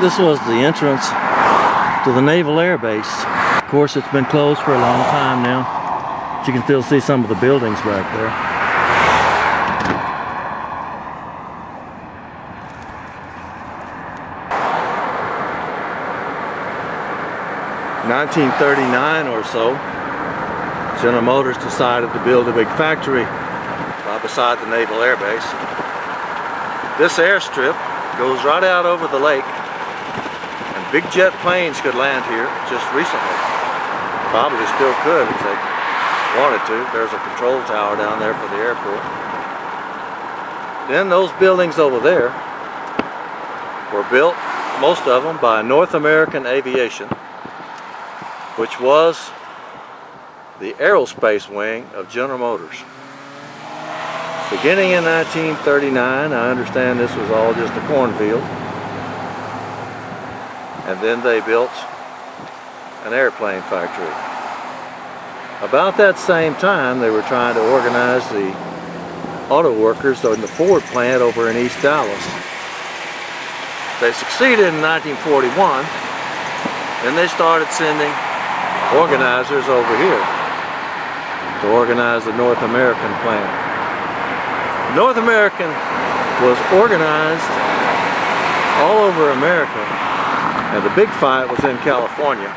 This was the entrance to the Naval Air Base. Of course, it's been closed for a long time now. But you can still see some of the buildings back there. In 1939 or so, General Motors decided to build a big factory right beside the Naval Air Base. This airstrip goes right out over the lake, and big jet planes could land here just recently. Probably still could if they wanted to. There's a control tower down there for the airport. Then those buildings over there were built, most of them, by North American Aviation, which was the aerospace wing of General Motors. Beginning in 1939, I understand this was all just a cornfield, and then they built an airplane factory. About that same time, they were trying to organize the auto workers in the Ford plant over in East Dallas. They succeeded in 1941, and they started sending organizers over here to organize the North American plant. North American was organized all over America, and the big fight was in California,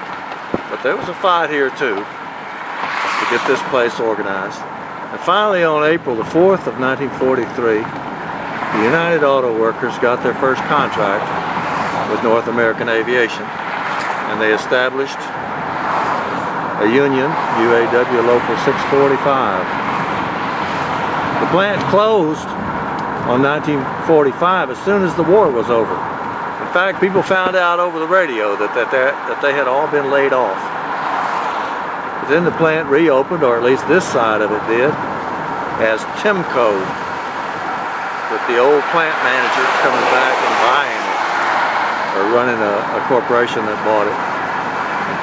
but there was a fight here too to get this place organized. And finally, on April the 4th of 1943, the United Auto Workers got their first contract with North American Aviation, and they established a union, UAW Local 645. The plant closed on 1945 as soon as the war was over. In fact, people found out over the radio that they had all been laid off. But then the plant reopened, or at least this side of it did, as Timco, with the old plant manager coming back and buying it, or running a corporation that bought it.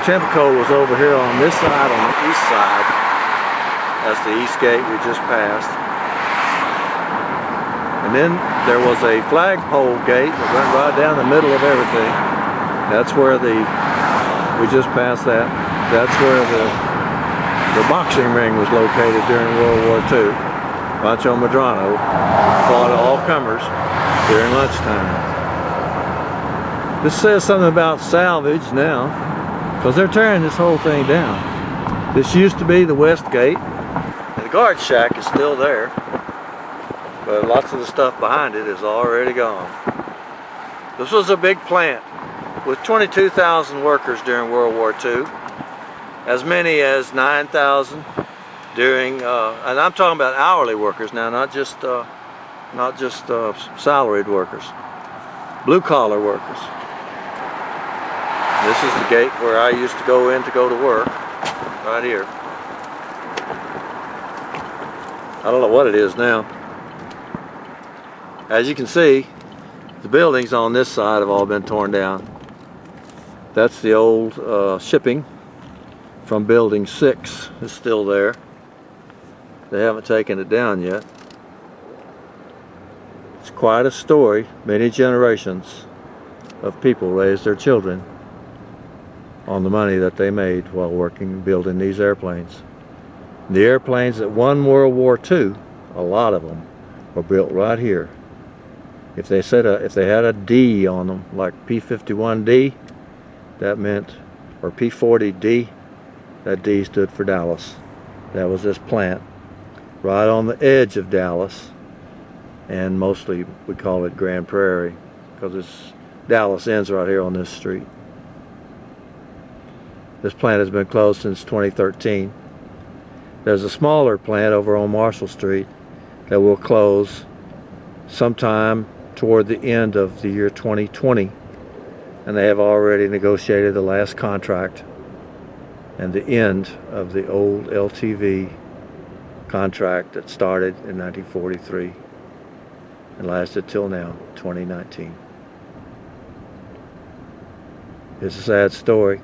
Timco was over here on this side, on the east side. That's the east gate we just passed. And then there was a flagpole gate that went right down the middle of everything. That's where we just passed that. That's where the boxing ring was located during World War II. Pancho Medrano fought all comers during lunchtime. This says something about salvage now, because they're tearing this whole thing down. This used to be the west gate, and the guard shack is still there, but lots of the stuff behind it is already gone. This was a big plant with 22,000 workers during World War II, as many as 9,000 during, and I'm talking about hourly workers now, not just salaried workers, blue collar workers. This is the gate where I used to go in to go to work, right here. I don't know what it is now. As you can see, the buildings on this side have all been torn down. That's the old shipping from building 6. It's still there. They haven't taken it down yet. It's quite a story. Many generations of people raised their children on the money that they made while working building these airplanes. The airplanes that won World War II, a lot of them, were built right here. If they had a D on them, like P-51D, that meant, or P-40D, that D stood for Dallas. That was this plant, right on the edge of Dallas, and mostly we call it Grand Prairie, because Dallas ends right here on this street. This plant has been closed since 2013. There's a smaller plant over on Marshall Street that will close sometime toward the end of the year 2020, and they have already negotiated the last contract and the end of the old LTV contract that started in 1943 and lasted till now, 2019. It's a sad story.